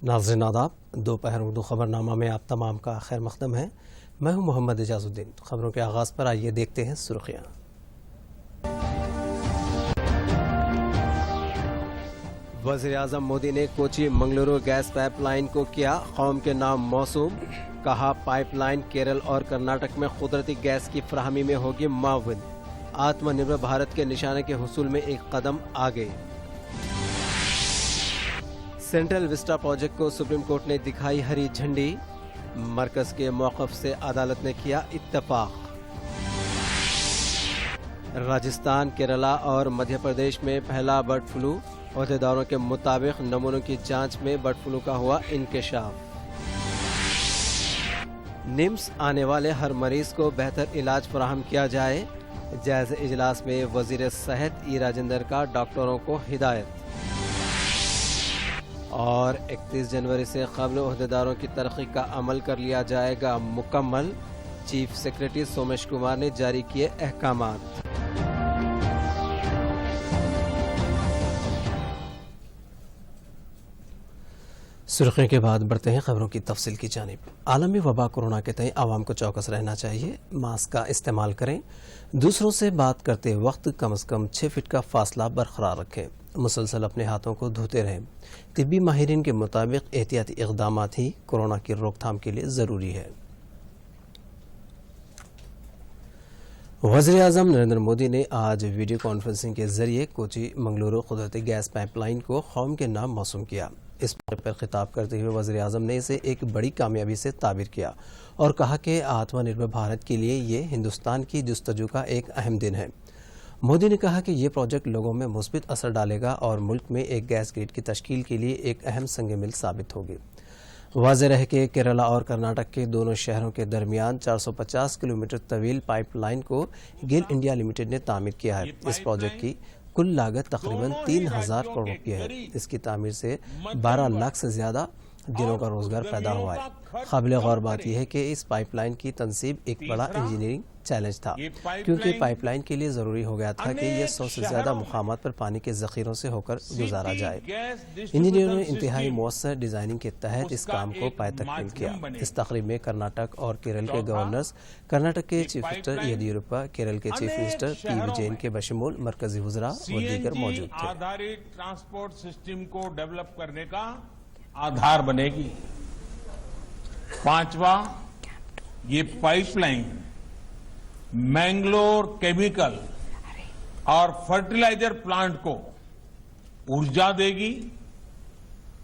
ناظرین آداب، دوپہر اردو خبرنامہ میں آپ تمام کا خیر مقدم ہے۔ میں ہوں محمد اعجاز الدین۔ خبروں کے آغاز پر آئیے دیکھتے ہیں سرخیاں۔ وزیر اعظم مودی نے Kochi Mangaluru gas pipeline کو کیا قوم کے نام موسوم، کہا پائپ لائن کیرل اور کرناٹک میں قدرتی گیس کی فراہمی میں ہوگی معاون، آتم نربھر بھارت کے نشانے کے حصول میں ایک قدم آگے۔ سینٹرل وسٹا پروجیکٹ کو سپریم کورٹ نے دکھائی ہری جھنڈی، مرکز کے موقف سے عدالت نے کیا اتفاق۔ راجستھان، کیرلا اور مدھیہ پردیش میں پہلا برڈ فلو، عہدیداروں کے مطابق نمونوں کی جانچ میں برڈ فلو کا ہوا انکشاف۔ نمس آنے والے ہر مریض کو بہتر علاج فراہم کیا جائے، جائزہ اجلاس میں وزیر صحت ای راجندر کا ڈاکٹروں کو ہدایت۔ اور 31 جنوری سے قبل عہدیداروں کی ترقی کا عمل کر لیا جائے گا مکمل، چیف سیکرٹری سومیش کمار نے جاری کیے احکامات۔ سرخیوں کے بعد بڑھتے ہیں خبروں کی تفصیل کی جانب۔ عالمی وبا کورونا کے تئیں عوام کو چوکس رہنا چاہیے، ماسک کا استعمال کریں، دوسروں سے بات کرتے وقت کم از کم 6 فٹ کا فاصلہ برقرار رکھیں، مسلسل اپنے ہاتھوں کو دھوتے رہیں۔ طبی ماہرین کے مطابق احتیاطی اقدامات ہی کورونا کی روک تھام کے لیے ضروری ہے۔ وزیر اعظم نریندر مودی نے آج ویڈیو کانفرنسنگ کے ذریعے کوچی منگلورو قدرتی گیس پائپ لائن کو قوم کے نام موسوم کیا۔ اس موقع پر خطاب کرتے ہوئے وزیر اعظم نے اسے ایک بڑی کامیابی سے تعبیر کیا اور کہا کہ آتم نربھر بھارت کے لیے یہ ہندوستان کی جستجو کا ایک اہم دن ہے۔ مودی نے کہا کہ یہ پروجیکٹ لوگوں میں مثبت اثر ڈالے گا اور ملک میں ایک گیس گرڈ کی تشکیل کے لیے ایک اہم سنگ میل ثابت ہوگی۔ واضح رہے کہ کیرلا اور کرناٹک کے دونوں شہروں کے درمیان 450 کلومیٹر طویل پائپ لائن کو گیل انڈیا لمیٹڈ نے تعمیر کیا ہے۔ اس پروجیکٹ کی کل لاگت تقریباً 3000 کروڑ روپے ہے۔ اس کی تعمیر سے 12 لاکھ سے زیادہ دنوں کا روزگار پیدا ہوا ہے۔ قابل غور بات یہ ہے کہ اس پائپ لائن کی تنصیب ایک بڑا انجینئرنگ چیلنج تھا، کیونکہ پائپ لائن کے لیے ضروری ہو گیا تھا کہ یہ 100 سے زیادہ مقامات پر پانی کے ذخیروں سے ہو کر گزارا جائے۔ انجینئروں نے انتہائی مؤثر ڈیزائننگ کے تحت اس کام کو پائے تکمیل کیا۔ اس تقریب میں کرناٹک اور کیرل کے گورنرز، کرناٹک کے چیف منسٹر یدیورپا، کیرل کے چیف منسٹر پی وجین کے بشمول مرکزی وزراء اور دیگر موجود تھے۔ ٹرانسپورٹ سسٹم کو ڈیولپ کرنے کا آدھار بنے گی۔ پانچواں، یہ پائپ لائن مینگلور کیمیکل اور فرٹیلائزر پلانٹ کو ارجا دے گی،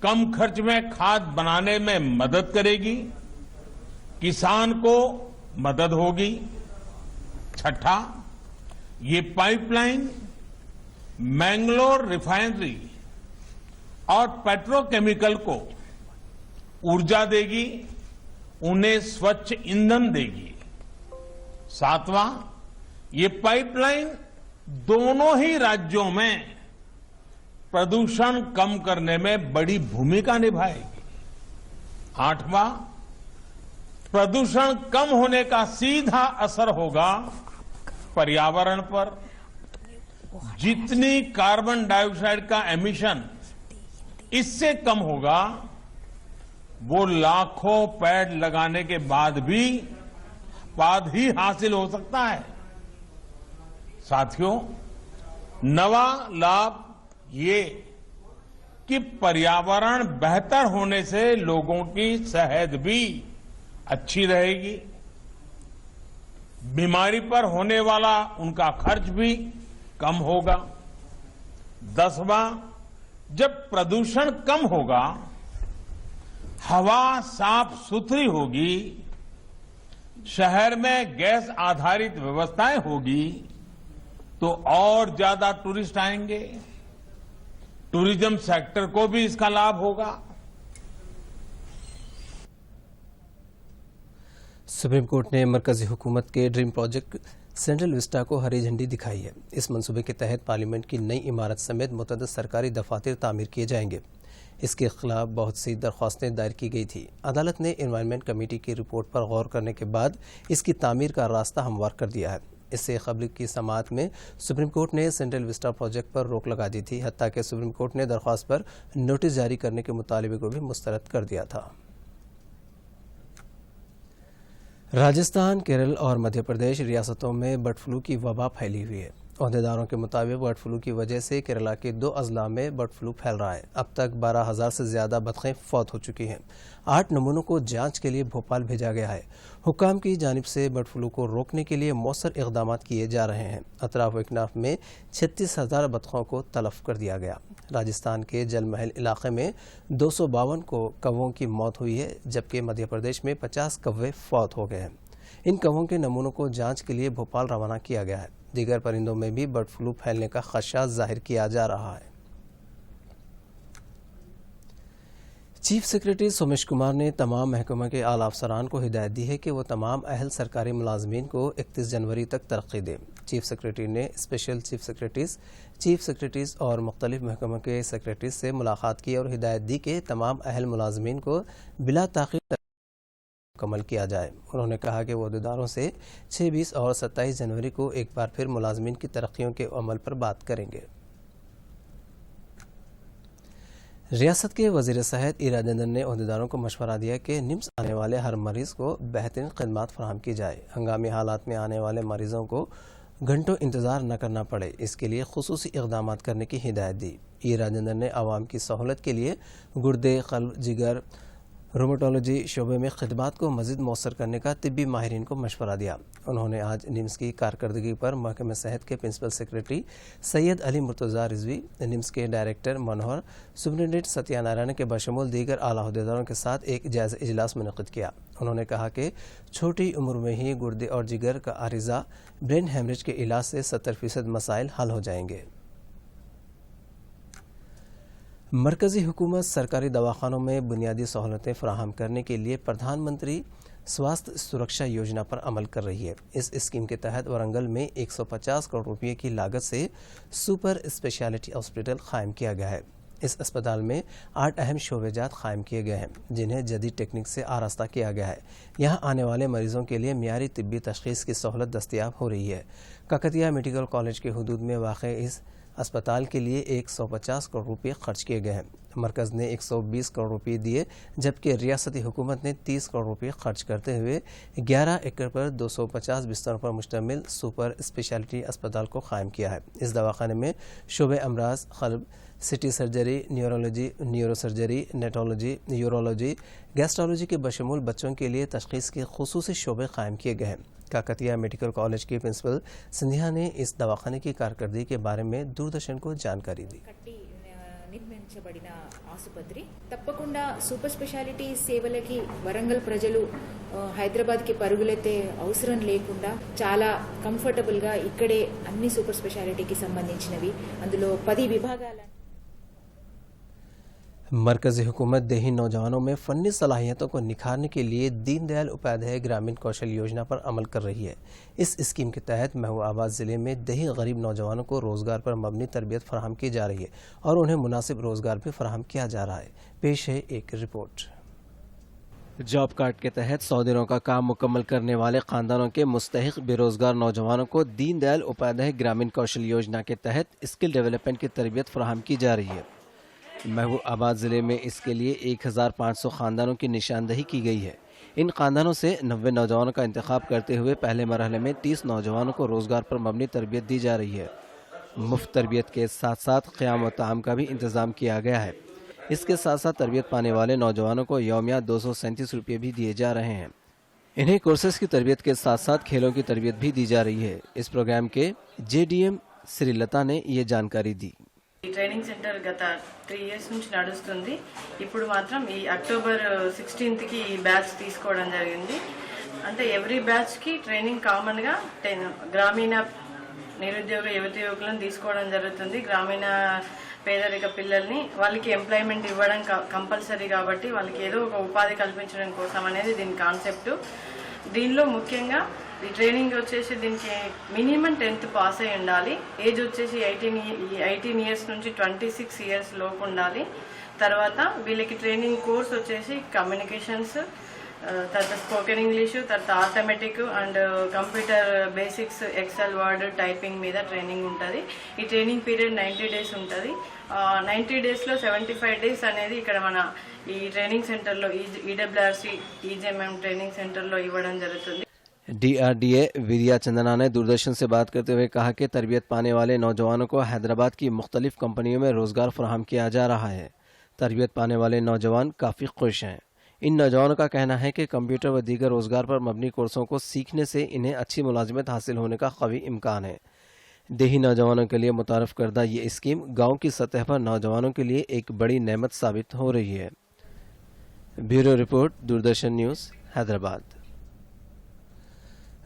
کم خرچ میں کھاد بنانے میں مدد کرے گی، کسان کو مدد ہوگی۔ چھٹا، یہ پائپ لائن مینگلور ریفائنری اور پیٹرو کیمیکل کو ارجا دے گی، انہیں سوچھ ایندھن دے گی۔ ساتواں، یہ پائپ لائن دونوں ہی راجیوں میں پردوشن کم کرنے میں بڑی بھومکا نبھائے گی۔ آٹھواں، پردوشن کم ہونے کا سیدھا اثر ہوگا پریاورن پر۔ جتنی کاربن ڈائی آکسائڈ کا ایمیشن اس سے کم ہوگا، وہ لاکھوں پیڑ لگانے کے بعد ہی حاصل ہو سکتا ہے۔ ساتھیوں، نواں لابھ یہ کہ پریاورن بہتر ہونے سے لوگوں کی صحت بھی اچھی رہے گی، بیماری پر ہونے والا ان کا خرچ بھی کم ہوگا۔ 10واں، جب پردوشن کم ہوگا، ہوا صاف ستھری ہوگی، شہر میں گیس آدھارت ویوستھائیں ہوگی تو اور زیادہ ٹورسٹ آئیں گے، ٹوریزم سیکٹر کو بھی اس کا لابھ ہوگا۔ سپریم کورٹ نے مرکزی حکومت کے ڈریم پروجیکٹ سینٹرل وسٹا کو ہری جھنڈی دکھائی ہے۔ اس منصوبے کے تحت پارلیمنٹ کی نئی عمارت سمیت متعدد سرکاری دفاتر تعمیر کیے جائیں گے۔ اس کے خلاف بہت سی درخواستیں دائر کی گئی تھی۔ عدالت نے انوائرمنٹ کمیٹی کی رپورٹ پر غور کرنے کے بعد اس کی تعمیر کا راستہ ہموار کر دیا ہے۔ इससे कबल की समाअत में सुप्रीम कोर्ट ने सेंट्रल विस्टा प्रोजेक्ट पर रोक लगा दी थी। हत्ता कि सुप्रीम कोर्ट ने दरख्वास्त पर नोटिस जारी करने के मुतालबे को भी मुस्तरद कर दिया था। राजस्थान, केरल और मध्य प्रदेश रियासतों में बर्ड फ्लू की वबा फैली हुई है। अहदेदारों के मुताबिक बर्ड फ्लू की वजह से केरला के 2 अजला में बर्ड फ्लू फैल रहा है। अब तक 12,000 से ज्यादा बतखें फौत हो चुकी हैं। 8 नमूनों को जांच के लिए भोपाल भेजा गया है। हुक्काम की जानिब से बर्ड फ्लू को रोकने के लिए मौसर इक़दाम किए जा रहे हैं। अतराफ व इकनाफ में 36,000 बतखों को तलफ कर दिया गया। राजस्थान के जल महल इलाके में 252 कौवों की मौत हुई है, जबकि मध्य प्रदेश में 50 कौवे फौत हो गए हैं। इन कौवों के नमूनों को जांच के लिए भोपाल रवाना किया गया है। दीगर परिंदों में भी बर्ड फ्लू फैलने का खदशा जाहिर किया जा रहा है। चीफ सेक्रेटरी सोमेश कुमार ने तमाम महकमा के आला अफसरान को हिदायत दी है कि वो तमाम अहल सरकारी मुलाजमीन को 31 जनवरी तक तरक्की दें। चीफ सेक्रेटरी ने स्पेशल चीफ सेक्रेटरीज और मुख्तलिफ महकमों के सेक्रेटरीज से मुलाकात की और हिदायत दी कि तमाम अहल मुलाजमीन को बिला ताख़ीर मुकम्मल किया जाए। उन्होंने कहा कि वो अहदेदारों से 6, 20 और 27 जनवरी को एक बार फिर मुलाजमीन की तरक्कियों के अमल पर बात करेंगे। रियासत के वज़ीर सेहत ई राजेंद्र ने अहदेदारों को मशवरा दिया कि निम्स आने वाले हर मरीज को बेहतरीन खिदमत फराहम की जाए। हंगामी हालात में आने वाले मरीजों को घंटों इंतजार न करना पड़े, इसके लिए खुसूसी इक़दाम करने की हिदायत दी। ई राजेंद्र ने आवाम की सहूलत के लिए गुर्दे, क़ल्ब, जिगर, रोमेटोलॉजी शोबे में खिदमात को मज़ीद मौसर करने का तिब्बी माहिरीन को मशवरा दिया। उन्होंने आज निम्स की कारकर्दगी पर महकमे सेहत के प्रिंसिपल सेक्रेटरी सैयद अली मुर्तज़ा रिजवी, निम्स के डायरेक्टर मनोहर, सुपरिटेंडेंट सत्यानारायण के बशमूल दीगर आला अहदेदारों के साथ एक जायज़ा इजलास मुनक़्क़िद किया। उन्होंने कहा कि छोटी उम्र में ही गुर्दे और जिगर का आरिज़ा, ब्रेन हेमरेज के इलाज से 70% मसाइल हल हो जाएंगे। मरकज़ी हुकूमत सरकारी दवाखानों में बुनियादी सहूलतें फराहम करने के लिए प्रधानमंत्री स्वास्थ्य सुरक्षा योजना पर अमल कर रही है। इस स्कीम के तहत वरंगल में 150 करोड़ रुपये की लागत से सुपर स्पेशलिटी हॉस्पिटल कायम किया गया है। इस अस्पताल में 8 अहम शोबेजात कायम किए गए हैं, जिन्हें जदीद टेक्निक से आरास्ता किया गया है। यहाँ आने वाले मरीजों के लिए मियारी तिब्बी तशख़ीस की सहूलत दस्तयाब हो रही है। काकतिया मेडिकल कॉलेज के हुदूद में वाक़ इस अस्पताल के लिए 150 करोड़ रुपये खर्च किए गए हैं। मरकज़ ने 120 करोड़ रुपये दिए, जबकि रियासती हुकूमत ने 30 करोड़ रुपये खर्च करते हुए 11 एकड़ पर 250 बिस्तरों पर मुश्तमिल सुपर स्पेशलिटी अस्पताल को कायम किया है। इस दवाखाने में शोबे अमराज, क़ल्ब, सिटी सर्जरी, न्यूरोलॉजी, न्यूरोसर्जरी, नेटोलॉजी, यूरोलॉजी, गैस्ट्रोलॉजी के बशमूल बच्चों के लिए तशख़ीस के खुसूसी शोबे कायम किए गए हैं। काकतिया मेडिकल कॉलेज के प्रिंसिपल सिंधिया ने इस दवाखाने की कारकर्दगी के बारे में दूरदर्शन को जानकारी दी। నిర్మించబడిన ఆసుపత్రి తప్పకుండా సూపర్ స్పెషాలిటీ సేవలకి వరంగల్ ప్రజలు హైదరాబాద్ కి పరుగులెత్తే అవసరం లేకుండా చాలా కంఫర్టబుల్ గా ఇక్కడే అన్ని సూపర్ స్పెషాలిటీకి సంబంధించినవి అందులో 10 విభాగాల मरकज़ी हुकूमत देही नौजवानों में फ़नी सलाहियतों को निखारने के लिए दीनदयाल उपाध्याय ग्रामीण कौशल योजना पर अमल कर रही है। इस स्कीम के तहत महबूबाबाद ज़िले में देही गरीब नौजवानों को रोज़गार पर मबनी तरबियत फराहम की जा रही है और उन्हें मुनासिब रोज़गार भी फराहम किया जा रहा है। पेश है एक रिपोर्ट। जॉब कार्ड के तहत 100 दिनों का काम मुकम्मल करने वाले खानदानों के मुस्तहिक बेरोजगार नौजवानों को दीनदयाल उपाध्याय ग्रामीण कौशल योजना के तहत स्किल डेवलपमेंट की तरबियत फराहम की जा रही है। महबूबाबाद ज़िले में इसके लिए 1500 खानदानों की निशानदही की गई है। इन खानदानों से 90 नौजवानों का इंतखाब करते हुए पहले मरहले में 30 नौजवानों को रोज़गार पर मबनी तरबियत दी जा रही है। मुफ्त तरबियत के साथ साथ क़याम व ताम का भी इंतज़ाम किया गया है। इसके साथ साथ तरबियत पाने वाले नौजवानों को यौमिया 237 रुपये भी दिए जा रहे हैं। इन्हें कोर्सेज की तरबियत के साथ साथ खेलों की तरबियत भी दी जा रही है। इस प्रोग्राम के JDM श्रीलता ने ये जानकारी दी। ట్రైనింగ్ సెంటర్ గత 3 ఇయర్స్ నుంచి నడుస్తుంది. ఇప్పుడు మాత్రం ఈ అక్టోబర్ 16th కి ఈ బ్యాచ్ తీసుకోవడం జరిగింది. అంటే ఎవ్రీ బ్యాచ్ కి ట్రైనింగ్ కామన్ గా గ్రామీణ నిరుద్యోగ యువకులను తీసుకోవడం జరుగుతుంది. గ్రామీణ పేదరిక పిల్లల్ని వాళ్ళకి ఎంప్లాయ్మెంట్ ఇవ్వడం కంపల్సరీ కాబట్టి వాళ్ళకి ఏదో ఒక ఉపాధి కల్పించడం కోసం అనేది దీని కాన్సెప్ట్. దీనిలో ముఖ్యంగా ఈ ట్రైనింగ్ వచ్చేసి దీనికి మినిమం 10th పాస్ అయి ఉండాలి. ఏజ్ వచ్చేసి 18 ఇయర్స్ నుంచి 26 ఇయర్స్ లోపు ఉండాలి. తర్వాత వీళ్ళకి ట్రైనింగ్ కోర్స్ వచ్చేసి కమ్యూనికేషన్స్, తర్వాత స్పోకెన్ ఇంగ్లీషు, తర్వాత arithmetic and computer basics, excel, word, typing మీద ట్రైనింగ్ ఉంటుంది. ఈ ట్రైనింగ్ పీరియడ్ 90 days ఉంటుంది. 90 daysలో 75 days అనేది ఇక్కడ మన ఈ ట్రైనింగ్ సెంటర్లో ఈడబ్ల్యూఆర్సి ఈజీఎంఎం ట్రైనింగ్ సెంటర్లో ఇవ్వడం జరుగుతుంది. DRDA विद्या चंदना ने दूरदर्शन से बात करते हुए कहा कि तरबियत पाने वाले नौजवानों को हैदराबाद की मुख्तलिफ कंपनियों में रोजगार फराहम किया जा रहा है. तरबियत पाने वाले नौजवान काफ़ी खुश हैं. इन नौजवानों का कहना है कि कंप्यूटर व दीगर रोजगार पर मबनी कोर्सों को सीखने से इन्हें अच्छी मुलाजिमत हासिल होने का कवी इम्कान है. देही नौजवानों के लिए मुतारफ करदा ये स्कीम गाँव की सतह पर नौजवानों के लिए एक बड़ी नेमत साबित हो रही है. Bureau report, Doordarshan news, Hyderabad.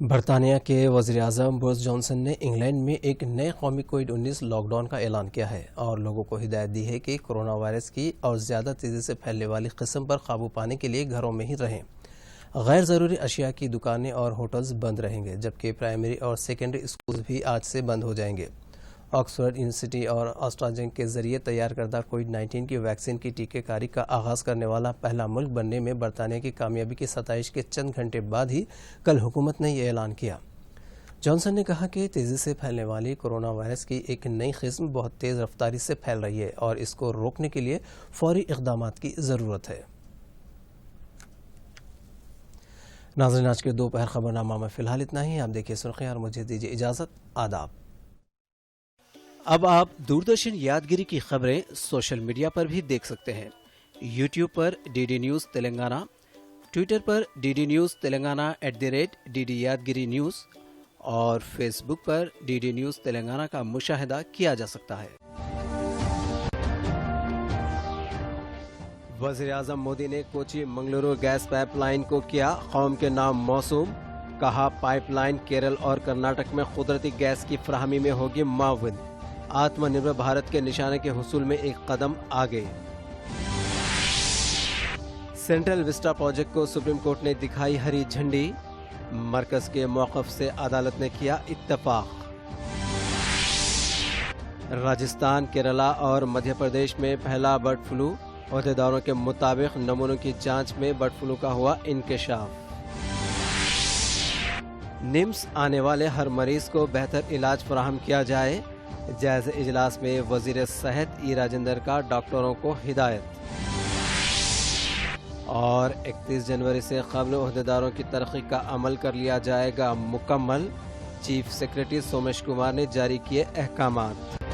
बरतानिया के वज़ीर-ए-आज़म बोरिस जॉनसन ने इंग्लैंड में एक नए कौमी कोविड-19 लॉकडाउन का ऐलान किया है और लोगों को हिदायत दी है कि कोरोना वायरस की और ज़्यादा तेज़ी से फैलने वाली किस्म पर काबू पाने के लिए घरों में ही रहें. गैर ज़रूरी अशिया की दुकानें और होटल्स बंद रहेंगे, जबकि प्राइमरी और सेकेंडरी स्कूल भी आज से बंद हो जाएंगे. ऑक्सफोर्ड यूनिवर्सिटी और एस्ट्राजेनेका के जरिए तैयार करदा कोविड-19 की वैक्सीन की टीकेकारी का आगाज़ करने वाला पहला मुल्क बनने में बरतानिया की कामयाबी की सताइश के चंद घंटे बाद ही कल हुकूमत ने यह ऐलान किया. जॉनसन ने कहा कि तेज़ी से फैलने वाली कोरोना वायरस की एक नई किस्म बहुत तेज़ रफ्तारी से फैल रही है और इसको रोकने के लिए फौरी इक़दामात की ज़रूरत है. नाज़रीन, आज के दोपहर खबरनामा में फ़िलहाल इतना ही. आप देखिए सुर्खियां और मुझे दीजिए इजाज़त. आदाब. अब आप दूरदर्शन यादगिरी की खबरें सोशल मीडिया पर भी देख सकते हैं. यूट्यूब पर DD न्यूज़ तेलंगाना, ट्विटर पर DD न्यूज़ तेलंगाना @DD यादगिरी न्यूज़ और फेसबुक पर DD न्यूज़ तेलंगाना का मुशाहिदा किया जा सकता है. वज़ीर-ए-आज़म मोदी ने कोची मंगलुरु गैस पाइपलाइन को किया कौम के नाम मौसूम. कहा पाइपलाइन केरल और कर्नाटक में कुदरती गैस की फराहमी में होगी मुआविन. आत्मनिर्भर भारत के निशाने के हुसूल में एक कदम आगे. सेंट्रल विस्टा प्रोजेक्ट को सुप्रीम कोर्ट ने दिखाई हरी झंडी. मरकज के मौक़िफ़ से अदालत ने किया इत्तफाक. राजस्थान, केरला और मध्य प्रदेश में फैला बर्ड फ्लू. अहदेदारों के मुताबिक नमूनों की जांच में बर्ड फ्लू का हुआ इंकशाफ. निम्स आने वाले हर मरीज को बेहतर इलाज फराहम किया जाए. जायज़ा इजलास में वज़ीर सेहत ई राजेंद्र का डॉक्टरों को हिदायत. और 31 जनवरी से क़ब्ल अहदेदारों की तरक्की का अमल कर लिया जाएगा मुकम्मल. चीफ सेक्रेटरी सोमेश कुमार ने जारी किए अहकामात.